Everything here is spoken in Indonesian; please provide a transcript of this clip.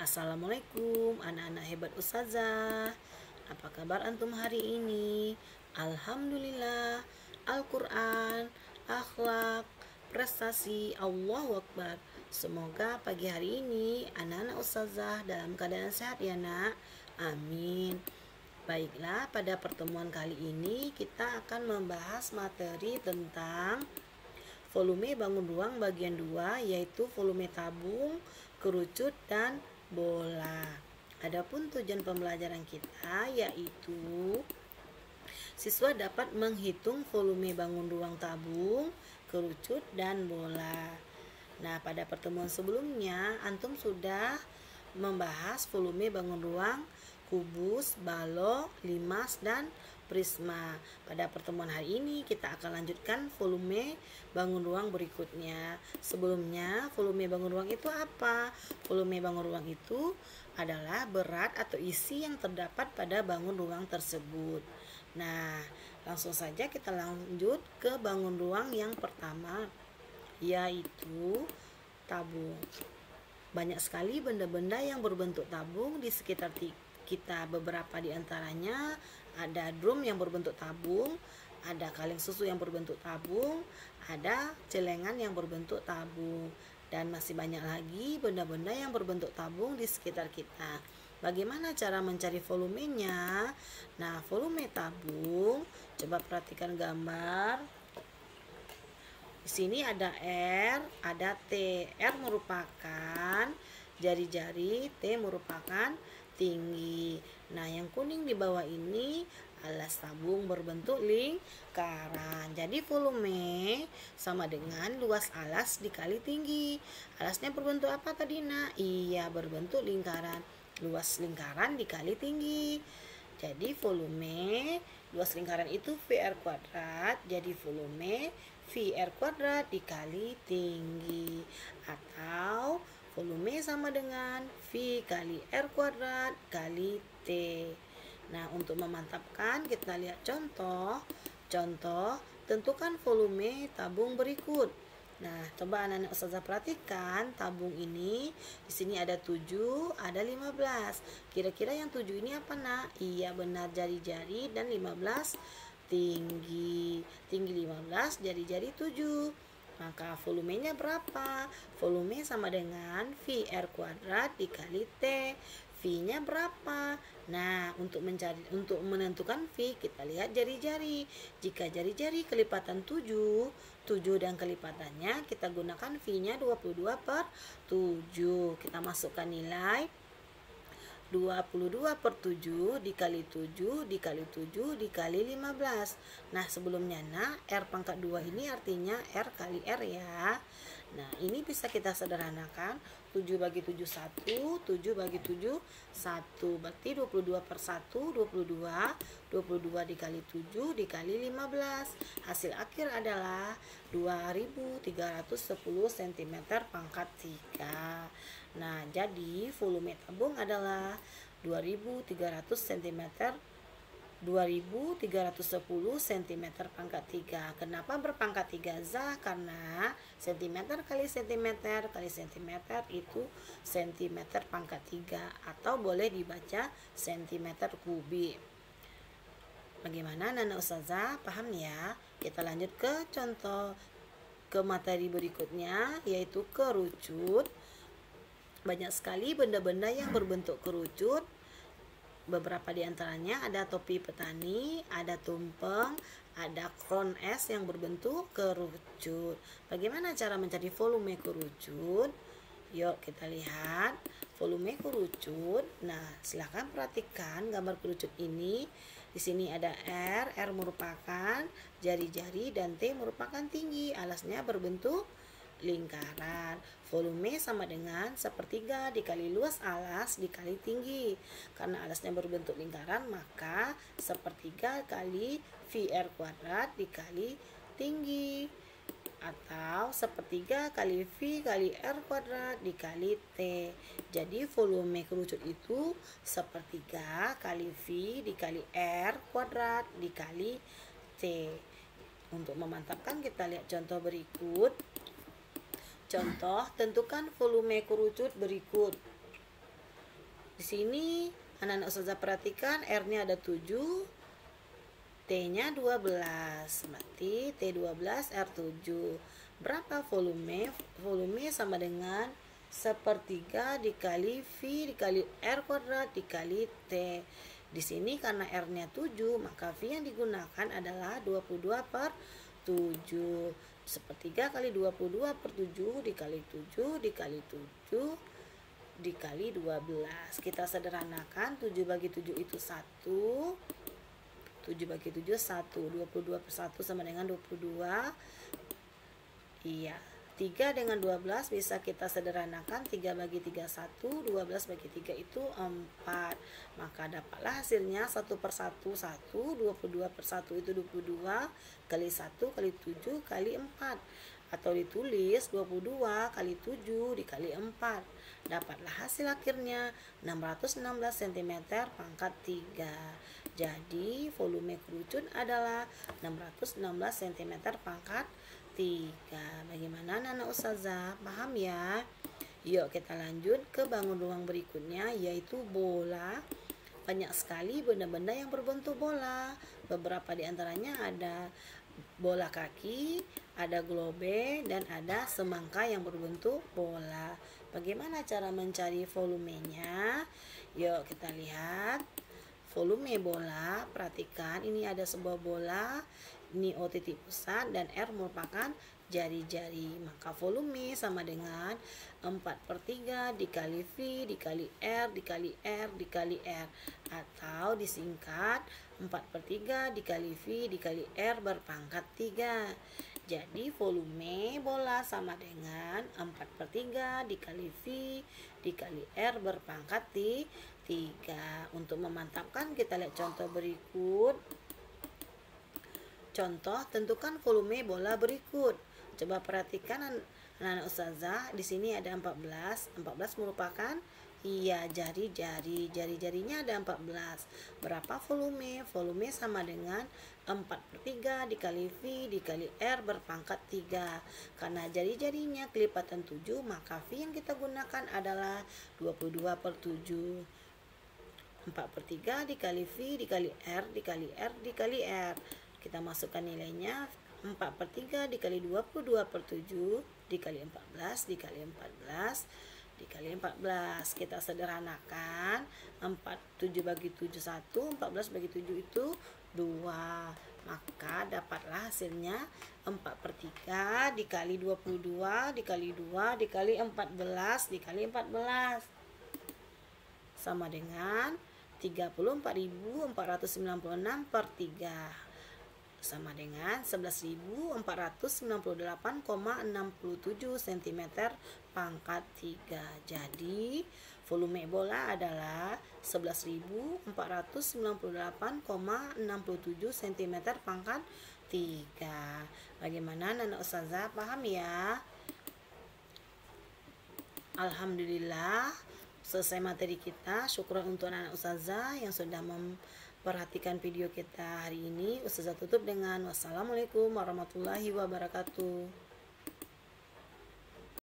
Assalamualaikum anak-anak hebat Ustazah. Apa kabar antum hari ini? Alhamdulillah. Al-Quran, akhlak, prestasi, Allahu Akbar. Semoga pagi hari ini anak-anak Ustazah dalam keadaan sehat ya nak. Amin. Baiklah, pada pertemuan kali ini kita akan membahas materi tentang volume bangun ruang bagian 2, yaitu volume tabung, kerucut, dan bola. Adapun tujuan pembelajaran kita yaitu siswa dapat menghitung volume bangun ruang tabung, kerucut, dan bola. Nah, pada pertemuan sebelumnya antum sudah membahas volume bangun ruang kubus, balok, limas, dan prisma. Pada pertemuan hari ini kita akan lanjutkan volume bangun ruang berikutnya. Sebelumnya, volume bangun ruang itu apa? Volume bangun ruang itu adalah berat atau isi yang terdapat pada bangun ruang tersebut. Nah, langsung saja kita lanjut ke bangun ruang yang pertama, yaitu tabung. Banyak sekali benda-benda yang berbentuk tabung di sekitar kita. Beberapa di antaranya ada drum yang berbentuk tabung, ada kaleng susu yang berbentuk tabung, ada celengan yang berbentuk tabung, dan masih banyak lagi benda-benda yang berbentuk tabung di sekitar kita. Bagaimana cara mencari volumenya? Nah, volume tabung, coba perhatikan gambar. Di sini ada R, ada T. R merupakan jari-jari, T merupakan tinggi. Nah, yang kuning di bawah ini alas tabung berbentuk lingkaran. Jadi volume sama dengan luas alas dikali tinggi. Alasnya berbentuk apa tadi nak? Iya, berbentuk lingkaran. Luas lingkaran dikali tinggi. Jadi volume luas lingkaran itu VR kuadrat. Jadi volume VR kuadrat dikali tinggi. Atau volume sama dengan V kali R kuadrat kali T. Nah, untuk memantapkan kita lihat contoh. Tentukan volume tabung berikut. Nah, coba anak-anak Ustazah perhatikan tabung ini. Di sini ada 7, ada 15. Kira-kira yang 7 ini apa nak? Iya benar, jari-jari, dan 15 tinggi. Tinggi 15, jari-jari 7. Maka volumenya berapa? Volume sama dengan VR kuadrat dikali T. V-nya berapa? Nah, untuk menentukan V, kita lihat jari-jari. Jika jari-jari kelipatan 7 dan kelipatannya, kita gunakan V-nya 22/7. Kita masukkan nilai 22/7 dikali 7 dikali 7 dikali 15. Nah, sebelumnya nak, R pangkat 2 ini artinya R kali R ya. Nah, ini bisa kita sederhanakan. 7 bagi 7 1, 7 bagi 7 1. Berarti 22/1, 22. 22 dikali 7 dikali 15. Hasil akhir adalah 2310 cm pangkat 3. Nah, jadi volume tabung adalah 2300 cm, 2310 cm pangkat 3. Kenapa berpangkat 3 Zah? Karena cm kali cm kali cm itu cm pangkat 3, atau boleh dibaca cm kubik. Bagaimana Nana Ustazah? Paham ya? Kita lanjut ke contoh, ke materi berikutnya, yaitu kerucut. Banyak sekali benda-benda yang berbentuk kerucut. Beberapa di antaranya ada topi petani, ada tumpeng, ada crown es yang berbentuk kerucut. Bagaimana cara mencari volume kerucut? Yuk kita lihat volume kerucut. Nah, silahkan perhatikan gambar kerucut ini. Di sini ada R. R merupakan jari-jari dan T merupakan tinggi. Alasnya berbentuk lingkaran. Volume sama dengan sepertiga dikali luas alas dikali tinggi. Karena alasnya berbentuk lingkaran, maka sepertiga kali VR kuadrat dikali tinggi, atau sepertiga kali V kali R kuadrat dikali T. Jadi volume kerucut itu sepertiga kali V dikali R kuadrat dikali T. Untuk memantapkan kita lihat contoh berikut. Contoh, tentukan volume kerucut berikut. Di sini anak-anak Ustazah perhatikan R-nya ada 7, T-nya 12. Berarti T12 R7. Berapa volume? Volume sama dengan sepertiga dikali V dikali R kuadrat dikali T. Di sini karena R-nya 7, maka V yang digunakan adalah 22/7. Sepertiga kali 22/7 dikali 7 dikali 7 dikali 12. Kita sederhanakan, 7 bagi 7 itu 1. 7 bagi 7 1. 22/1 sama dengan 22. Iya, 3 dengan 12 bisa kita sederhanakan, 3 bagi 3 1, 12 bagi 3 itu 4. Maka dapatlah hasilnya 1/1 1, 22/1 itu 22 kali 1 kali 7 kali 4. Atau ditulis 22 kali 7 dikali 4. Dapatlah hasil akhirnya 616 cm pangkat 3. Jadi volume kerucut adalah 616 cm pangkat 3. Bagaimana anak Ustazah? Paham ya? Yuk kita lanjut ke bangun ruang berikutnya, yaitu bola. Banyak sekali benda-benda yang berbentuk bola. Beberapa di antaranya ada bola kaki, ada globe, dan ada semangka yang berbentuk bola. Bagaimana cara mencari volumenya? Yuk kita lihat. Volume bola, perhatikan ini ada sebuah bola, ini O titik pusat dan R merupakan jari-jari. Maka volume sama dengan 4/3 dikali V dikali R dikali R dikali R, atau disingkat 4/3 dikali V dikali R berpangkat 3. Jadi volume bola sama dengan 4/3 dikali V dikali R berpangkat 3. Untuk memantapkan kita lihat contoh berikut. Contoh, tentukan volume bola berikut. Coba perhatikan anak-anak Ustazah, di sini ada 14. 14 merupakan jari-jari. Jari-jarinya ada 14. Berapa volume? Volume sama dengan 4/3 dikali V dikali R berpangkat 3. Karena jari-jarinya kelipatan 7, maka V yang kita gunakan adalah 22/7. 4/3 dikali V dikali R dikali R dikali R. Kita masukkan nilainya, 4/3 dikali 22/7 dikali 14 dikali 14 dikali 14. Kita sederhanakan, 7 bagi 7 1, 14 bagi 7 itu 2. Maka dapatlah hasilnya 4/3 dikali 22 dikali 2 dikali 14 dikali 14 sama dengan 34.496/3, sama dengan 11.498,67 cm pangkat 3. Jadi volume bola adalah 11.498,67 cm pangkat 3. Bagaimana anak Ustazah? Paham ya? Alhamdulillah, selesai materi kita. Syukur untuk anak Ustazah yang sudah memperhatikan video kita hari ini. Ustazah tutup dengan wassalamualaikum warahmatullahi wabarakatuh.